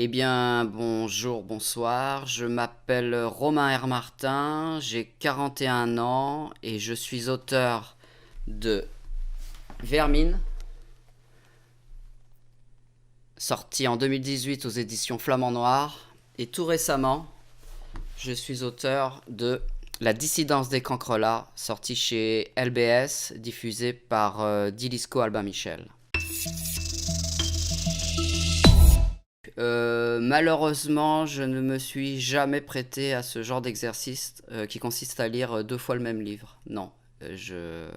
Eh bien, bonjour, bonsoir. Je m'appelle Romain R. Martin, j'ai 41 ans et je suis auteur de Vermine, sorti en 2018 aux éditions Flamand Noir. Et tout récemment, je suis auteur de La dissidence des cancrelats, sorti chez LBS, diffusé par Dilisco Albin Michel. Malheureusement, je ne me suis jamais prêté à ce genre d'exercice qui consiste à lire deux fois le même livre. Non,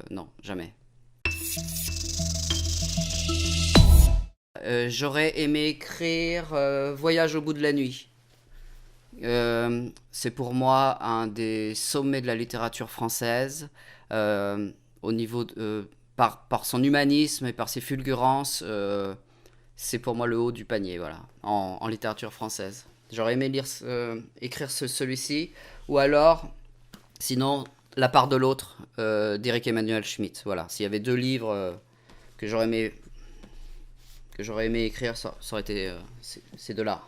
non, jamais. J'aurais aimé écrire Voyage au bout de la nuit. C'est pour moi un des sommets de la littérature française, euh, au niveau par son humanisme et par ses fulgurances. C'est pour moi le haut du panier, voilà, en littérature française. J'aurais aimé écrire celui-ci, ou alors, sinon, La part de l'autre, d'Éric Emmanuel Schmitt. Voilà, s'il y avait deux livres que j'aurais aimé, que j'aurais aimé écrire, ça aurait été ces deux-là.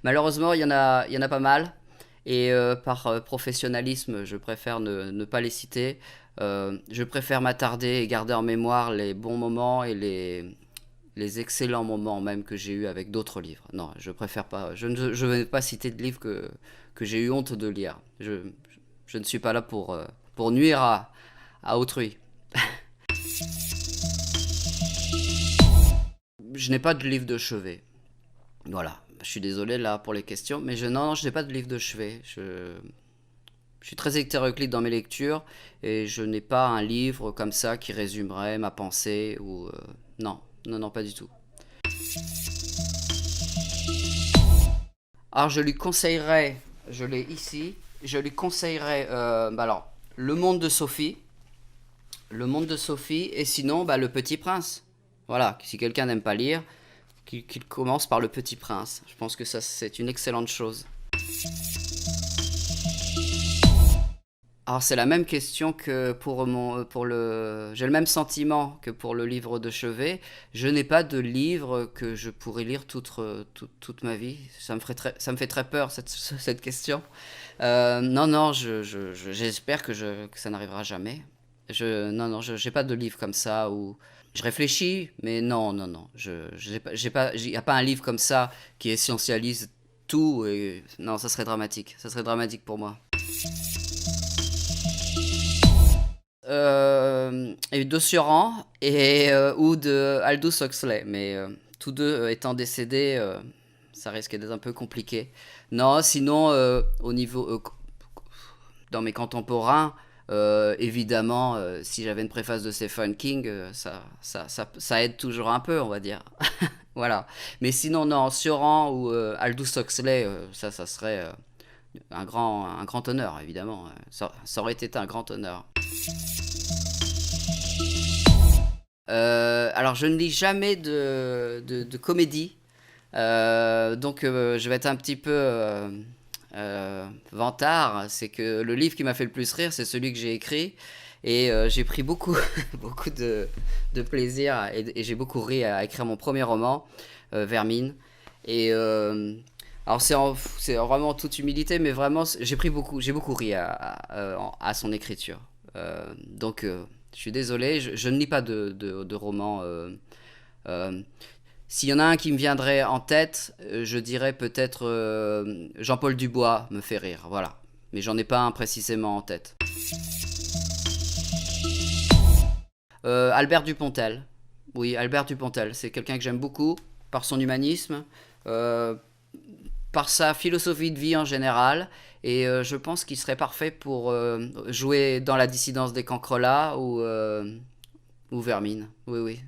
Malheureusement, il y en a pas mal. Et par professionnalisme, je préfère ne pas les citer. Je préfère m'attarder et garder en mémoire les bons moments et les excellents moments même que j'ai eu avec d'autres livres. Non, je préfère pas. Je ne vais pas citer de livres que j'ai eu honte de lire. Je ne suis pas là pour nuire à autrui. Je n'ai pas de livre de chevet. Voilà. Je suis désolé là pour les questions, mais non, je n'ai pas de livre de chevet. Je suis très hétéroclite dans mes lectures et je n'ai pas un livre comme ça qui résumerait ma pensée ou non, non, non, pas du tout. Alors je lui conseillerais, je l'ai ici, je lui conseillerais, alors Le Monde de Sophie, Le Monde de Sophie et sinon Le Petit Prince. Voilà, si quelqu'un n'aime pas lire, qu'il commence par Le Petit Prince. Je pense que ça c'est une excellente chose. Alors c'est la même question que pour le j'ai le même sentiment que pour le livre de chevet. Je n'ai pas de livre que je pourrais lire toute ma vie. Ça me fait très peur cette question. Non non, j'espère que ça n'arrivera jamais. Non non, j'ai pas de livre comme ça où je réfléchis, mais non non non, j'ai pas, il y a pas un livre comme ça qui essentialise tout et non, ça serait dramatique pour moi. Et de Sioran ou de Aldous Huxley, mais tous deux étant décédés, ça risque d'être un peu compliqué. Non, sinon, au niveau dans mes contemporains, évidemment, si j'avais une préface de Stephen King, ça aide toujours un peu, on va dire. Voilà. Mais sinon, non, Sioran ou Aldous Huxley, ça serait un grand honneur, évidemment. Ça aurait été un grand honneur. Alors, je ne lis jamais de comédie. Donc, je vais être un petit peu vantard. C'est que le livre qui m'a fait le plus rire, c'est celui que j'ai écrit. Et j'ai pris beaucoup, beaucoup de plaisir et j'ai beaucoup ri à écrire mon premier roman, Vermine. Et alors c'est vraiment en toute humilité, mais vraiment j'ai beaucoup ri à son écriture. Donc je suis désolé, je ne lis pas de romans. S'il y en a un qui me viendrait en tête, je dirais peut-être Jean-Paul Dubois me fait rire, voilà. Mais j'en ai pas un précisément en tête. Albert Dupontel. Oui, Albert Dupontel, c'est quelqu'un que j'aime beaucoup par son humanisme, euh, par sa philosophie de vie en général, et je pense qu'il serait parfait pour jouer dans La dissidence des cancrelats ou Vermine. Oui, oui.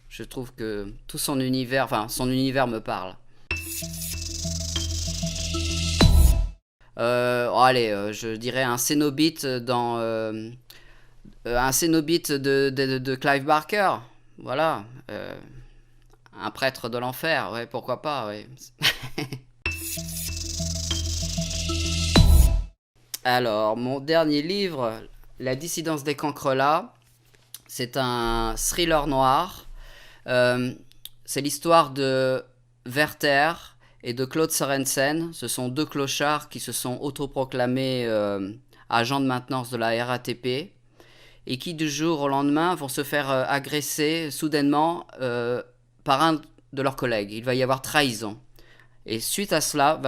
Je trouve que tout son univers me parle. Allez, je dirais un cénobite de Clive Barker. Voilà. Un prêtre de l'enfer, ouais, pourquoi pas, ouais. Alors, mon dernier livre, La dissidence des cancrelats, c'est un thriller noir Euh, c'est l'histoire de Werther et de Claude Sorensen. Ce sont deux clochards qui se sont autoproclamés agents de maintenance de la RATP et qui du jour au lendemain vont se faire agresser soudainement par un de leurs collègues. Il va y avoir trahison. Et suite à cela,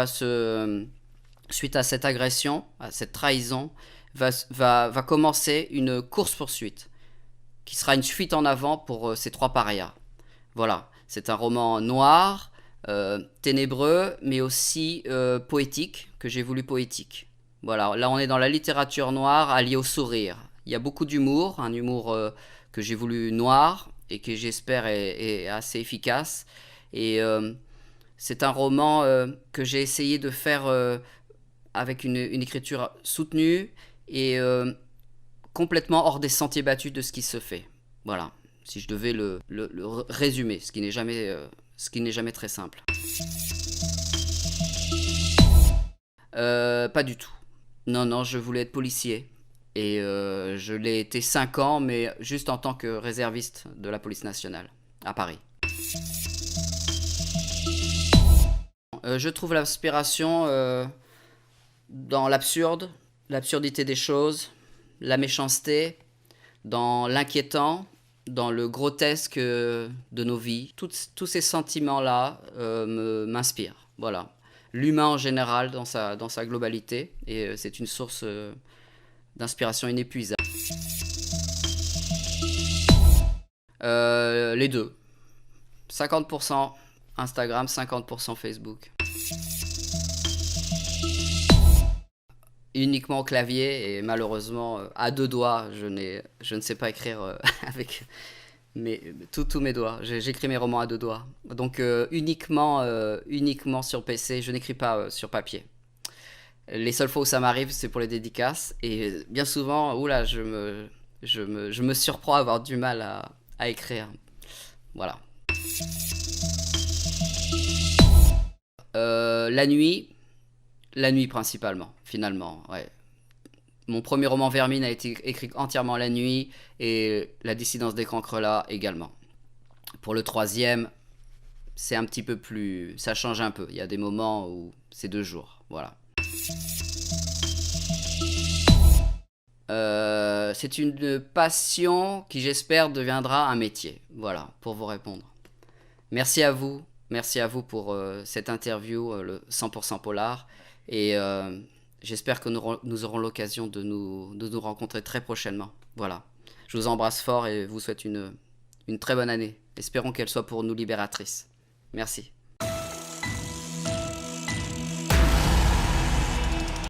suite à cette agression, à cette trahison, va commencer une course-poursuite qui sera une fuite en avant pour ces trois parias. Voilà, c'est un roman noir, ténébreux, mais aussi poétique, que j'ai voulu poétique. Voilà, là on est dans la littérature noire alliée au sourire. Il y a beaucoup d'humour, un humour que j'ai voulu noir et que j'espère est assez efficace. Et c'est un roman que j'ai essayé de faire avec une écriture soutenue et complètement hors des sentiers battus de ce qui se fait. Voilà, si je devais le résumer, ce qui n'est jamais très simple. Pas du tout. Non, non, je voulais être policier. Et je l'ai été 5 ans, mais juste en tant que réserviste de la police nationale, à Paris. Je trouve l'inspiration dans l'absurde, l'absurdité des choses, la méchanceté, dans l'inquiétant, dans le grotesque de nos vies. Tous ces sentiments-là m'inspirent. Voilà. L'humain en général dans sa globalité, et c'est une source d'inspiration inépuisable. Les deux. 50% Instagram, 50% Facebook. Uniquement au clavier et malheureusement à deux doigts, je ne sais pas écrire avec tous mes doigts. J'écris mes romans à deux doigts. Donc uniquement sur PC, je n'écris pas sur papier. Les seules fois où ça m'arrive, c'est pour les dédicaces. Et bien souvent, oula, je me surprends à avoir du mal à écrire. Voilà. La nuit principalement, finalement, ouais. Mon premier roman Vermine a été écrit entièrement la nuit et La dissidence des cancrelats également. Pour le troisième, c'est un petit peu plus... ça change un peu. Il y a des moments où c'est 2 jours, voilà. C'est une passion qui j'espère deviendra un métier. Voilà, pour vous répondre. Merci à vous. Merci à vous pour cette interview, le 100% Polar. Et j'espère que nous aurons l'occasion de nous rencontrer très prochainement. Voilà. Je vous embrasse fort et vous souhaite une très bonne année. Espérons qu'elle soit pour nous libératrice. Merci.